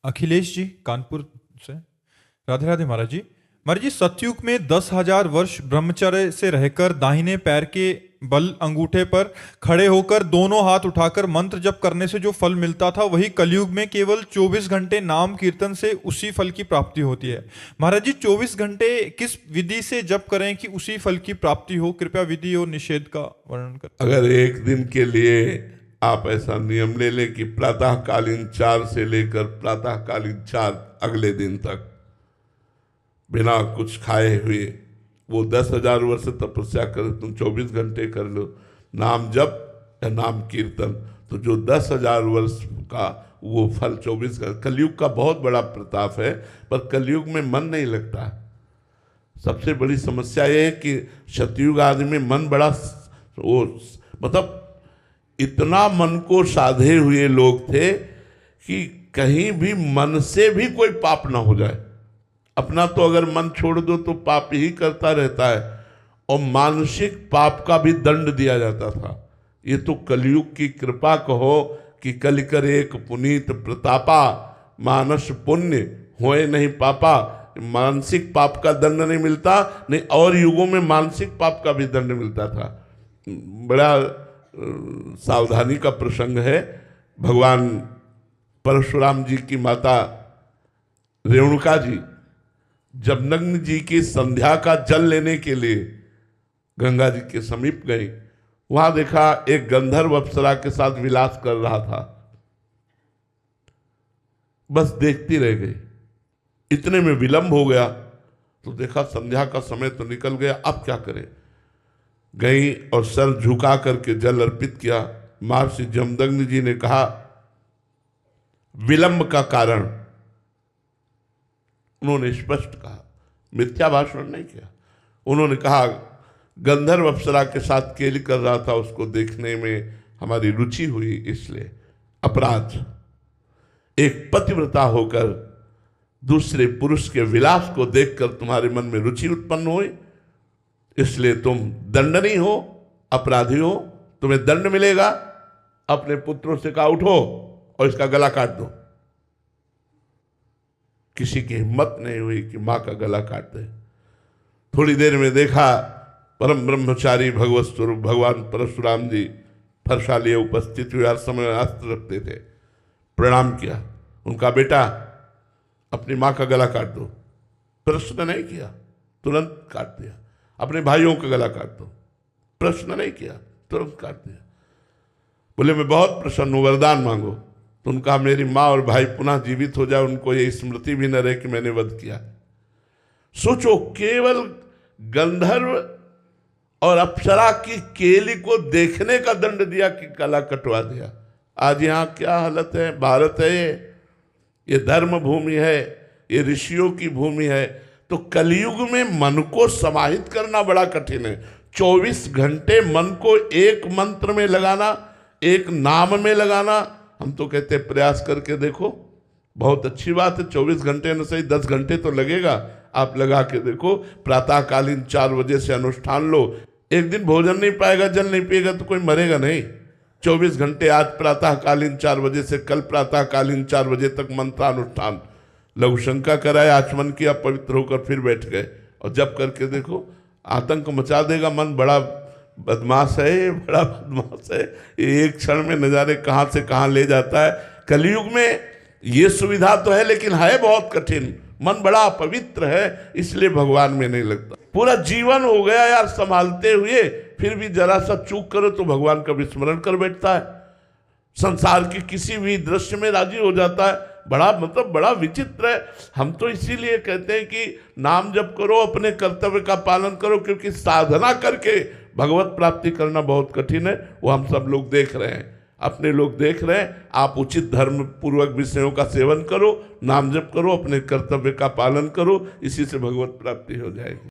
अखिलेश जी कानपुर से। राधे राधे महाराज जी सतयुग में 10,000 वर्ष ब्रह्मचर्य से रहकर दाहिने पैर के बल अंगूठे पर खड़े होकर दोनों हाथ उठाकर मंत्र जप करने से जो फल मिलता था, वही कलयुग में केवल 24 घंटे नाम कीर्तन से उसी फल की प्राप्ति होती है। महाराज जी 24 घंटे किस विधि से जप करें कि उसी फल की प्राप्ति हो? कृपया विधि और निषेध का वर्णन करें। अगर एक दिन के लिए आप ऐसा नियम ले लें कि प्रातःकालीन 4 से लेकर प्रातःकालीन 4 अगले दिन तक बिना कुछ खाए हुए वो 10,000 वर्ष तपस्या करे, तुम 24 घंटे कर लो नाम जप या नाम कीर्तन, तो जो 10,000 वर्ष का वो फल 24 घंटे। कलयुग का बहुत बड़ा प्रताप है, पर कलयुग में मन नहीं लगता। सबसे बड़ी समस्या ये है कि सतयुग आदि में मन बड़ा वो मतलब इतना मन को साधे हुए लोग थे कि कहीं भी मन से भी कोई पाप ना हो जाए। अपना तो अगर मन छोड़ दो तो पाप ही करता रहता है, और मानसिक पाप का भी दंड दिया जाता था। ये तो कलयुग की कृपा कहो कि कल करे एक पुनीत प्रतापा, मानस पुण्य होए नहीं पापा। मानसिक पाप का दंड नहीं मिलता, नहीं और युगों में मानसिक पाप का भी दंड मिलता था। बड़ा सावधानी का प्रसंग है। भगवान परशुराम जी की माता रेणुका जी जब नग्न जी की संध्या का जल लेने के लिए गंगा जी के समीप गई, वहां देखा एक गंधर्व अप्सरा के साथ विलास कर रहा था। बस देखती रह गई। इतने में विलंब हो गया तो देखा संध्या का समय तो निकल गया, अब क्या करें। गई और सर झुका करके जल अर्पित किया। महर्षि जमदग्नि जी ने कहा विलंब का कारण, उन्होंने स्पष्ट कहा, मिथ्या भाषण नहीं किया। उन्होंने कहा गंधर्व अप्सरा के साथ केली कर रहा था, उसको देखने में हमारी रुचि हुई, इसलिए अपराध। एक पतिव्रता होकर दूसरे पुरुष के विलास को देखकर तुम्हारे मन में रुचि उत्पन्न हुई, इसलिए तुम दंडनीय हो, अपराधी हो, तुम्हें दंड मिलेगा। अपने पुत्रों से कहा उठो और इसका गला काट दो। किसी की हिम्मत नहीं हुई कि मां का गला काट दे। थोड़ी देर में देखा परम ब्रह्मचारी भगवत स्वरूप भगवान परशुराम जी फरसा लिए उपस्थित हुए, हर समय अस्त्र रखते थे। प्रणाम किया, उनका बेटा अपनी मां का गला काट दो। प्रश्न नहीं किया, तुरंत काट दिया। अपने भाइयों का गला काट दो, प्रश्न नहीं किया, तुरंत काट दिया। बोले मैं बहुत प्रसन्न हूं, वरदान मांगो। तो उनका मेरी माँ और भाई पुनः जीवित हो जाए, उनको ये स्मृति भी न रहे कि मैंने वध किया। सोचो, केवल गंधर्व और अप्सरा की केली को देखने का दंड दिया कि गला कटवा दिया। आज यहाँ क्या हालत है। भारत है ये धर्म भूमि है, ये ऋषियों की भूमि है। तो कलयुग में मन को समाहित करना बड़ा कठिन है। 24 घंटे मन को एक मंत्र में लगाना, एक नाम में लगाना। हम तो कहते हैं प्रयास करके देखो, बहुत अच्छी बात है। 24 घंटे न सही 10 घंटे तो लगेगा, आप लगा के देखो। प्रातःकालीन 4 बजे से अनुष्ठान लो। एक दिन भोजन नहीं पाएगा, जल नहीं पिएगा तो कोई मरेगा नहीं। 24 घंटे आज प्रातःकालीन 4 बजे से कल प्रातःकालीन 4 बजे तक मंत्रानुष्ठान। लघु शंका कराए, आचमन किया, पवित्र होकर फिर बैठ गए और जब करके देखो, आतंक मचा देगा। मन बड़ा बदमाश है, बड़ा बदमाश है। एक क्षण में नजारे कहाँ से कहाँ ले जाता है। कलयुग में ये सुविधा तो है, लेकिन है बहुत कठिन। मन बड़ा पवित्र है, इसलिए भगवान में नहीं लगता। पूरा जीवन हो गया यार संभालते हुए, फिर भी जरा सा चूक करो तो भगवान का विस्मरण कर बैठता है। संसार के किसी भी दृश्य में राजी हो जाता है। बड़ा मतलब बड़ा विचित्र है। हम तो इसीलिए कहते हैं कि नाम जप करो, अपने कर्तव्य का पालन करो, क्योंकि साधना करके भगवत प्राप्ति करना बहुत कठिन है। वो हम सब लोग देख रहे हैं, अपने लोग देख रहे हैं। आप उचित धर्म पूर्वक विषयों का सेवन करो, नाम जप करो, अपने कर्तव्य का पालन करो, इसी से भगवत प्राप्ति हो जाएगी।